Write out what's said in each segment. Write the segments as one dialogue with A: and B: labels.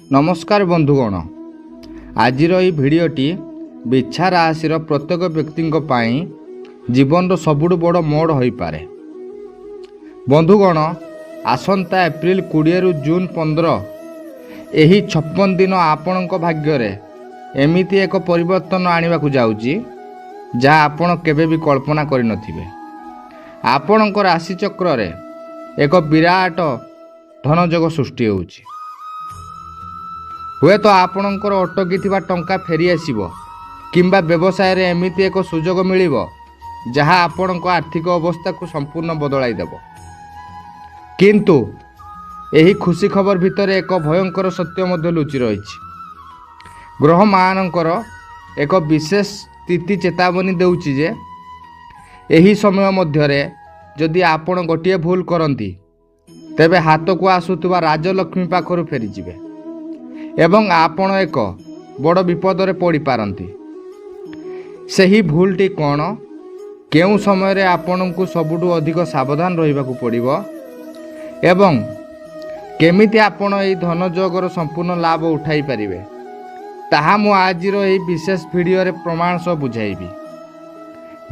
A: नमस्कार बंधुगण, आज भिडटी बिछा राशि प्रत्येक व्यक्ति जीवन सबुठ बड़ मोड़ हो पारे। बंधुगण, आसंता एप्रिल 20 रु जून 15 यही 56 दिन आपण भाग्य एमिति एक परिवर्तन आने को जाऊँगी जहाँ आपण केबे भी कल्पना कर नथिबे। आपण राशि चक्र रे एक विराट धनजोग सृष्टि होउछि। हुए तो आपणकर अटकी टंका फेरी आसीबो किंबा व्यवसाय रे एमिति एक सुजोग मिलिबो जहाँ आपणक आर्थिक अवस्था को संपूर्ण बदलाई देबो। किंतु एही खुशी खबर भितर एक भयंकर सत्य मध्य लुचि रहिछि। ग्रह मानकर एक विशेष स्थिति चेतावनी देउछि जे एही समय मध्यरे जदि आपण गोटिए भूल करंती तेबे हाथ को आसुथुवा राजलक्ष्मी पाखरु फेरी जिवे एवं आपण एक बड़ विपद रे पड़ी पारंती। सही भूलटी कौन, केउं समय रे आपण को सबुठु अधिक सावधान रहिबा को पड़िबो एवं केमिति आपण एई धनजोगर संपूर्ण लाभ उठाई परिबे ताहा मु आजिर एई विशेष वीडियो रे प्रमाण सह बुझाइबी।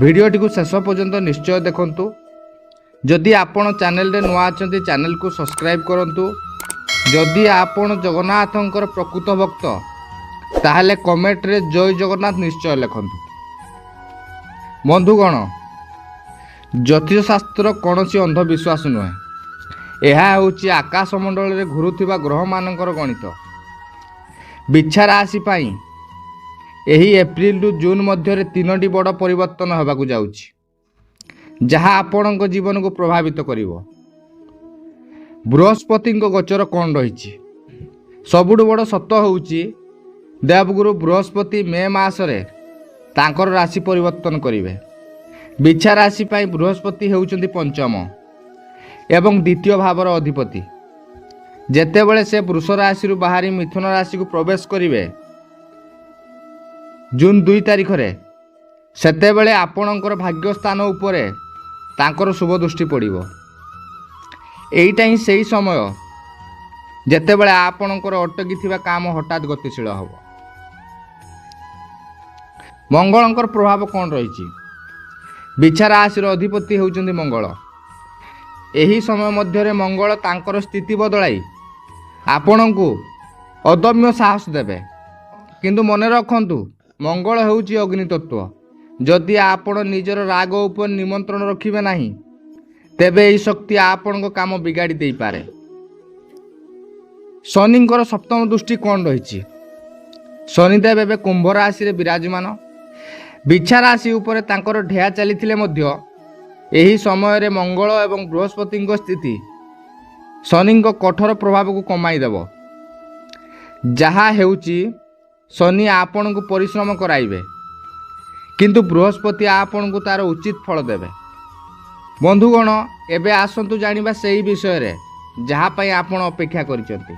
A: वीडियोटी को शेष पर्यंत निश्चय देखंतु। जदि आपण चैनल रे नुआ अछंती चैनल को सब्सक्राइब करंतु। जदि आपण जगन्नाथंकर प्रकृत भक्त ताहले कमेंट रे जय जगन्नाथ निश्चय लिखंतु। बंधुगण, ज्योतिष शास्त्र कौनसी अंधविश्वास नुहे। यह होची आकाशमंडल रे घुरुथिबा ग्रह मानकर गणित। बिछा राशि पाई एही एप्रिल रु जून मध्य 3टी बड़ परिवर्तन होबाकू जाउछि जहाँ आपणक जीवन को प्रभावित करिवो। बृहस्पति गोचर कौन रही सबुठ बड़ सत होउछि देवगुरु बृहस्पति मे मासरे तांकर राशि परिवर्तन करिवे। बिछा राशि पाई बृहस्पति हेउचंती पंचम एवं द्वितीय भावर अधिपति। जेतेबेले से वृष राशि बाहरी मिथुन राशि को प्रवेश करिवे जून 2 तारिख रे सेतेबेले आपणकर भाग्य स्थान उपरे तांकर शुभ दृष्टि पड़िबो। एईटा ही सही समय जेतेबेले आपणकर अटकी थिबा काम हठात गतिशील हबो। मंगलंकर प्रभाव कौन रही। बिछा राशि अधिपति होउचंदी मंगल। एही समय मध्यरे मंगल तांकर स्थिति बदलाई आपणको अदम्य साहस देबे। किंतु मने रखंतु मंगल हेउची अग्नि तत्व। जदि आपण निजर राग उपर निमंत्रण रखिबे नाही तेबे यही शक्ति आपण को काम बिगाड़ी दे पारे। शनिंकर सप्तम दृष्टि कौन रही। शनिदेव एवं कुंभ राशि रे विराजमान। बिछा राशि उपरे तांकर ढेया चली मध्य एही समय रे मंगल एवं बृहस्पति स्थिति शनि कठोर प्रभाव को कमाई देव। जहा हेउची शनि आपण को परिश्रम कराइबे किंतु बृहस्पति आपण को तार उचित फल देवे। बंधुगण, एबे आसंतु जानिबा सेही विषय रे जहाँ पाई आपण अपेक्षा करिसंती,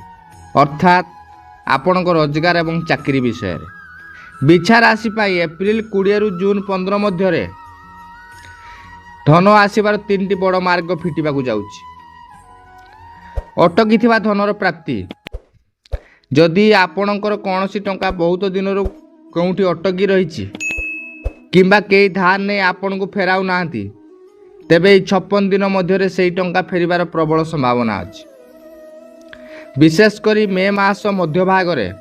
A: अर्थात आपण को रोजगार एवं चाकरी विषय रे। बिछा राशि पाई एप्रिल 20 रु जून 15 मध्य रे धन आसीबार 3टी बड़ मार्ग फिटिबा को जाउछि। अटकी थिबा धनर प्राप्ति। जदि आपणकर कौनसी टंका बहुत दिन रु कोउठी अटकी रहिछि किंबा केही धार नै आपण को फेराउ नाहंती तेबे 56 दिन मध्य से टंका फेरिबार प्रबल संभावना अछि। विशेषकर मे मास मध्य भागरे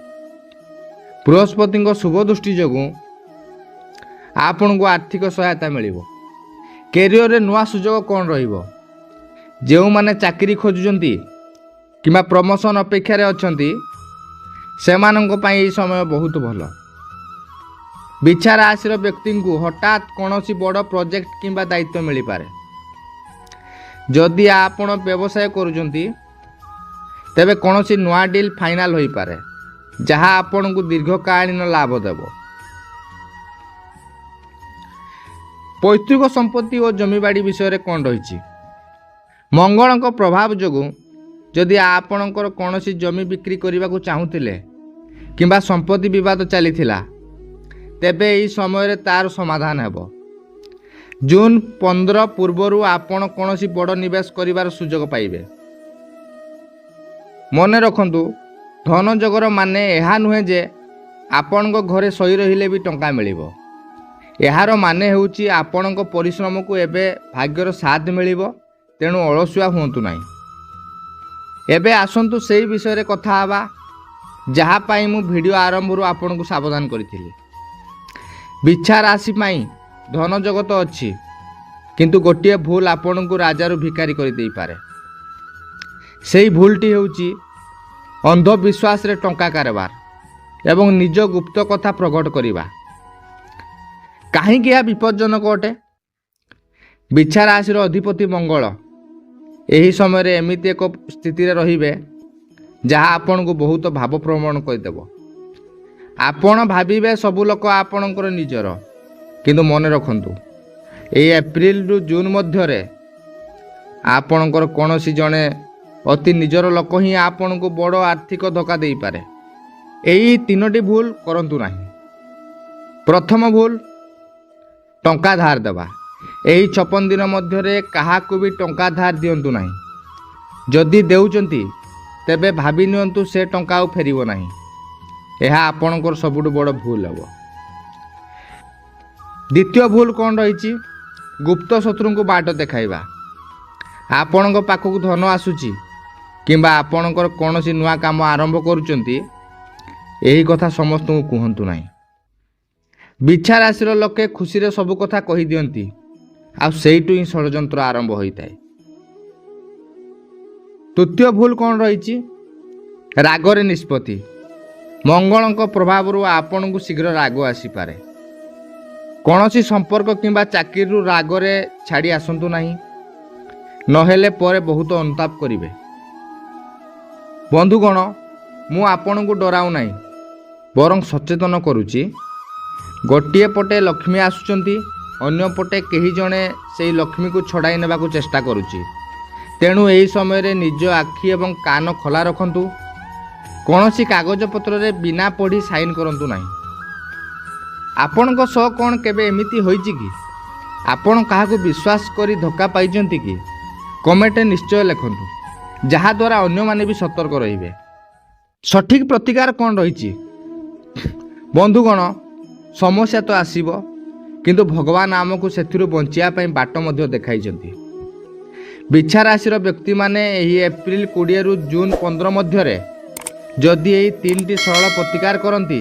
A: बृहस्पति शुभ दृष्टि जोगु आपण को आर्थिक सहायता मिलिबो। कैरियर रे नुआ सुजोग कौन रहिबो। जेउ माने चाकरी खोजुचंती किंबा प्रमोशन अपेक्षा रे अछंती सेमानंको पई एई समय बहुत भलो। बिछा राशि व्यक्ति को हठात कौनसी बड़ प्रोजेक्ट किंबा दायित्व मिल पारे। जदि आपण व्यवसाय करुचंती तेबे कौनसी नुआ डील फाइनल होई पारे जहाँ आपण को दीर्घकालीन लाभ देव। पैतृक संपत्ति और जमीबाड़ी विषय कौन रही। मंगलक प्रभाव जोगु जदि आपणकर कौनसी जमी बिक्री करने को चाहूतिले किंबा संपत्ति विवाद चलीथिला तेबे एही समय रे तार समाधान हेबो। जून 15 पूर्वर आपण कौनसी बड़ निवेश करिवार सुजोग पाइबे। मने रखंतु ଧନ ଯୋଗର ମାନେ ଏହା ନୁହେଁ ଯେ ଆପଣଙ୍କ ଘରେ ଶୋଇ ରହିଲେ ବି ଟଙ୍କା ମିଳିବ। ଏହାର ମାନେ ହେଉଛି ଆପଣଙ୍କ ପରିଶ୍ରମକୁ ଏବେ ଭାଗ୍ୟର ସାଥ ମିଳିବ। ତେଣୁ ଅଳସୁଆ ହୁଅନ୍ତୁ ନାହିଁ। ଏବେ ଆସନ୍ତୁ ସେହି ବିଷୟରେ କଥା ହେବା, ଯାହା ପାଇଁ ମୁଁ ଭିଡ଼ିଓ ଆରମ୍ଭରୁ ଆପଣଙ୍କୁ ସାବଧାନ କରିଥିଲି। ବିଛା ରାଶି ପାଇଁ ଧନ ଯୋଗ ତ ଅଛି, କିନ୍ତୁ ଗୋଟିଏ ଭୁଲ ଆପଣଙ୍କୁ ରାଜାରୁ ଭିକାରୀ କରିଦେଇପାରେ। ସେହି ଭୁଲଟି ହେଉଛି ଅନ୍ଧବିଶ୍ୱାସରେ ଟଙ୍କା କାରବାର ଏବଂ ନିଜ ଗୁପ୍ତ କଥା ପ୍ରକଟ କରିବା। କାହିଁକି ଏହା ବିପଜ୍ଜନକ ଅଟେ? ବିଛା ରାଶିର ଅଧିପତି ମଙ୍ଗଳ ଏହି ସମୟରେ ଏମିତି ଏକ ସ୍ଥିତିରେ ରହିବେ ଯାହା ଆପଣଙ୍କୁ ବହୁତ ଭାବପ୍ରବଣ କରିଦେବ। ଆପଣ ଭାବିବେ ସବୁ ଲୋକ ଆପଣଙ୍କର ନିଜର, କିନ୍ତୁ ମନେ ରଖନ୍ତୁ ଏହି ଏପ୍ରିଲରୁ ଜୁନ୍ ମଧ୍ୟରେ ଆପଣଙ୍କର କୌଣସି ଜଣେ ଅତି ନିଜର ଲୋକ ହିଁ ଆପଣଙ୍କୁ ବଡ଼ ଆର୍ଥିକ ଧୋକା ଦେଇପାରେ। ଏହି 3ଟି ଭୁଲ କରନ୍ତୁ ନାହିଁ। ପ୍ରଥମ ଭୁଲ, ଟଙ୍କା ଧାର ଦେବା। ଏହି 56 ଦିନ ମଧ୍ୟରେ କାହାକୁ ବି ଟଙ୍କା ଧାର ଦିଅନ୍ତୁ ନାହିଁ। ଯଦି ଦେଉଛନ୍ତି ତେବେ ଭାବି ନିଅନ୍ତୁ ସେ ଟଙ୍କା ଆଉ ଫେରିବ ନାହିଁ। ଏହା ଆପଣଙ୍କର ସବୁଠୁ ବଡ଼ ଭୁଲ ହେବ। ଦ୍ୱିତୀୟ ଭୁଲ କ'ଣ ରହିଛି? ଗୁପ୍ତ ଶତ୍ରୁଙ୍କୁ ବାଟ ଦେଖାଇବା। ଆପଣଙ୍କ ପାଖକୁ ଧନ ଆସୁଛି କିମ୍ବା ଆପଣଙ୍କର କୌଣସି ନୂଆ କାମ ଆରମ୍ଭ କରୁଛନ୍ତି, ଏହି କଥା ସମସ୍ତଙ୍କୁ କୁହନ୍ତୁ ନାହିଁ। ବିଛା ରାଶିର ଲୋକେ ଖୁସିରେ ସବୁ କଥା କହିଦିଅନ୍ତି, ଆଉ ସେଇଠୁ ହିଁ ଷଡ଼ଯନ୍ତ୍ର ଆରମ୍ଭ ହୋଇଥାଏ। ତୃତୀୟ ଭୁଲ କ'ଣ ରହିଛି? ରାଗରେ ନିଷ୍ପତ୍ତି। ମଙ୍ଗଳଙ୍କ ପ୍ରଭାବରୁ ଆପଣଙ୍କୁ ଶୀଘ୍ର ରାଗ ଆସିପାରେ। କୌଣସି ସମ୍ପର୍କ କିମ୍ବା ଚାକିରିରୁ ରାଗରେ ଛାଡ଼ି ଆସନ୍ତୁ ନାହିଁ, ନହେଲେ ପରେ ବହୁତ ଅନୁତାପ କରିବେ। ବନ୍ଧୁଗଣ, ମୁଁ ଆପଣଙ୍କୁ ଡରାଉ ନାହିଁ, ବରଂ ସଚେତନ କରୁଛି। ଗୋଟିଏ ପଟେ ଲକ୍ଷ୍ମୀ ଆସୁଛନ୍ତି, ଅନ୍ୟପଟେ କେହି ଜଣେ ସେହି ଲକ୍ଷ୍ମୀକୁ ଛଡ଼ାଇ ନେବାକୁ ଚେଷ୍ଟା କରୁଛି। ତେଣୁ ଏହି ସମୟରେ ନିଜ ଆଖି ଏବଂ କାନ ଖୋଲା ରଖନ୍ତୁ। କୌଣସି କାଗଜପତ୍ରରେ ବିନା ପଢ଼ି ସାଇନ୍ କରନ୍ତୁ ନାହିଁ। ଆପଣଙ୍କ ସହ କ'ଣ କେବେ ଏମିତି ହୋଇଛି କି? ଆପଣ କାହାକୁ ବିଶ୍ୱାସ କରି ଧୋକା ପାଇଛନ୍ତି କି? କମେଣ୍ଟରେ ନିଶ୍ଚୟ ଲେଖନ୍ତୁ, ଯାହାଦ୍ୱାରା ଅନ୍ୟମାନେ ବି ସତର୍କ ରହିବେ। ସଠିକ୍ ପ୍ରତିକାର କ'ଣ ରହିଛି? ବନ୍ଧୁଗଣ, ସମସ୍ୟା ତ ଆସିବ, କିନ୍ତୁ ଭଗବାନ ଆମକୁ ସେଥିରୁ ବଞ୍ଚିବା ପାଇଁ ବାଟ ମଧ୍ୟ ଦେଖାଇଛନ୍ତି। ବିଛା ରାଶିର ବ୍ୟକ୍ତିମାନେ ଏହି ଏପ୍ରିଲ 20ରୁ ଜୁନ୍ 15 ମଧ୍ୟରେ ଯଦି ଏହି 3ଟି ସରଳ ପ୍ରତିକାର କରନ୍ତି,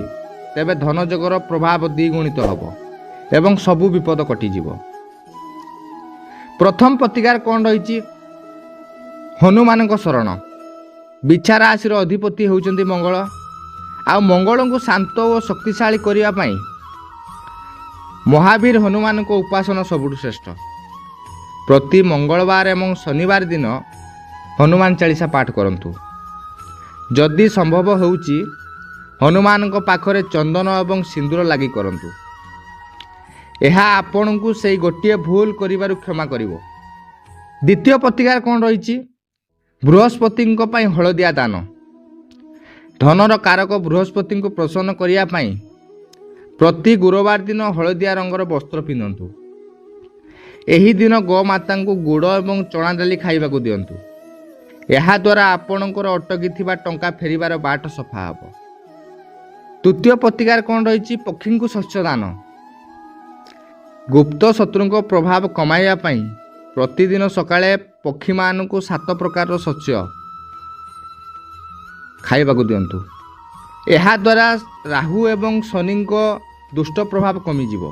A: ତେବେ ଧନଯୋଗର ପ୍ରଭାବ ଦ୍ୱିଗୁଣିତ ହେବ ଏବଂ ସବୁ ବିପଦ କଟିଯିବ। ପ୍ରଥମ ପ୍ରତିକାର କ'ଣ ରହିଛି? ହନୁମାନଙ୍କ ଶରଣ। ବିଛା ରାଶିର ଅଧିପତି ହେଉଛନ୍ତି ମଙ୍ଗଳ, ଆଉ ମଙ୍ଗଳଙ୍କୁ ଶାନ୍ତ ଓ ଶକ୍ତିଶାଳୀ କରିବା ପାଇଁ ମହାବୀର ହନୁମାନଙ୍କ ଉପାସନା ସବୁଠୁ ଶ୍ରେଷ୍ଠ। ପ୍ରତି ମଙ୍ଗଳବାର ଏବଂ ଶନିବାର ଦିନ ହନୁମାନ ଚାଳିଶା ପାଠ କରନ୍ତୁ। ଯଦି ସମ୍ଭବ ହେଉଛି ହନୁମାନଙ୍କ ପାଖରେ ଚନ୍ଦନ ଏବଂ ସିନ୍ଦୁର ଲାଗି କରନ୍ତୁ। ଏହା ଆପଣଙ୍କୁ ସେହି ଗୋଟିଏ ଭୁଲ କରିବାରୁ କ୍ଷମା କରିବ। ଦ୍ୱିତୀୟ ପ୍ରତିକାର କ'ଣ ରହିଛି? ବୃହସ୍ପତିଙ୍କ ପାଇଁ ହଳଦିଆ ଦାନ। ଧନର କାରକ ବୃହସ୍ପତିଙ୍କୁ ପ୍ରସନ୍ନ କରିବା ପାଇଁ ପ୍ରତି ଗୁରୁବାର ଦିନ ହଳଦିଆ ରଙ୍ଗର ବସ୍ତ୍ର ପିନ୍ଧନ୍ତୁ। ଏହି ଦିନ ଗୋମାତାଙ୍କୁ ଗୁଡ଼ ଏବଂ ଚଣା ଡାଲି ଖାଇବାକୁ ଦିଅନ୍ତୁ। ଏହାଦ୍ୱାରା ଆପଣଙ୍କର ଅଟକିଥିବା ଟଙ୍କା ଫେରିବାର ବାଟ ସଫା ହେବ। ତୃତୀୟ ପ୍ରତିକାର କ'ଣ ରହିଛି? ପକ୍ଷୀଙ୍କୁ ଶସ୍ୟ ଦାନ। ଗୁପ୍ତ ଶତ୍ରୁଙ୍କ ପ୍ରଭାବ କମାଇବା ପାଇଁ ପ୍ରତିଦିନ ସକାଳେ ପକ୍ଷୀମାନଙ୍କୁ 7 ପ୍ରକାରର ଶସ୍ୟ ଖାଇବାକୁ ଦିଅନ୍ତୁ। ଏହାଦ୍ୱାରା ରାହୁ ଏବଂ ଶନିଙ୍କ ଦୁଷ୍ଟ ପ୍ରଭାବ କମିଯିବ।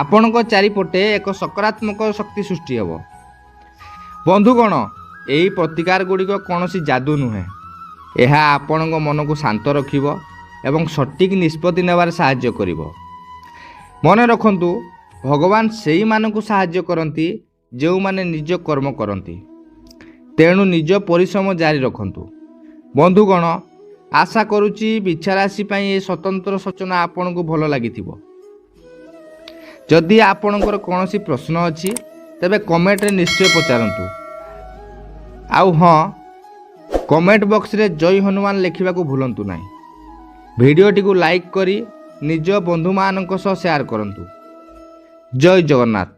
A: ଆପଣଙ୍କ ଚାରିପଟେ ଏକ ସକାରାତ୍ମକ ଶକ୍ତି ସୃଷ୍ଟି ହେବ। ବନ୍ଧୁଗଣ, ଏହି ପ୍ରତିକାର ଗୁଡ଼ିକ କୌଣସି ଯାଦୁ ନୁହେଁ। ଏହା ଆପଣଙ୍କ ମନକୁ ଶାନ୍ତ ରଖିବ ଏବଂ ସଠିକ୍ ନିଷ୍ପତ୍ତି ନେବାରେ ସାହାଯ୍ୟ କରିବ। ମନେ ରଖନ୍ତୁ, ଭଗବାନ ସେଇମାନଙ୍କୁ ସାହାଯ୍ୟ କରନ୍ତି ଯେଉଁମାନେ ନିଜ କର୍ମ କରନ୍ତି। ତେଣୁ ନିଜ ପରିଶ୍ରମ ଜାରି ରଖନ୍ତୁ। ବନ୍ଧୁଗଣ, ଆଶା କରୁଛି ବିଛା ରାଶି ପାଇଁ ଏହି ସ୍ୱତନ୍ତ୍ର ସୂଚନା ଆପଣଙ୍କୁ ଭଲ ଲାଗିଥିବ। ଯଦି ଆପଣଙ୍କର କୌଣସି ପ୍ରଶ୍ନ ଅଛି, ତେବେ କମେଣ୍ଟରେ ନିଶ୍ଚୟ ପଚାରନ୍ତୁ। ଆଉ ହଁ, କମେଣ୍ଟ ବକ୍ସରେ ଜୟ ହନୁମାନ ଲେଖିବାକୁ ଭୁଲନ୍ତୁ ନାହିଁ। ଭିଡ଼ିଓଟିକୁ ଲାଇକ୍ କରି ନିଜ ବନ୍ଧୁମାନଙ୍କ ସହ ସେୟାର କରନ୍ତୁ। ଜୟ ଜଗନ୍ନାଥ।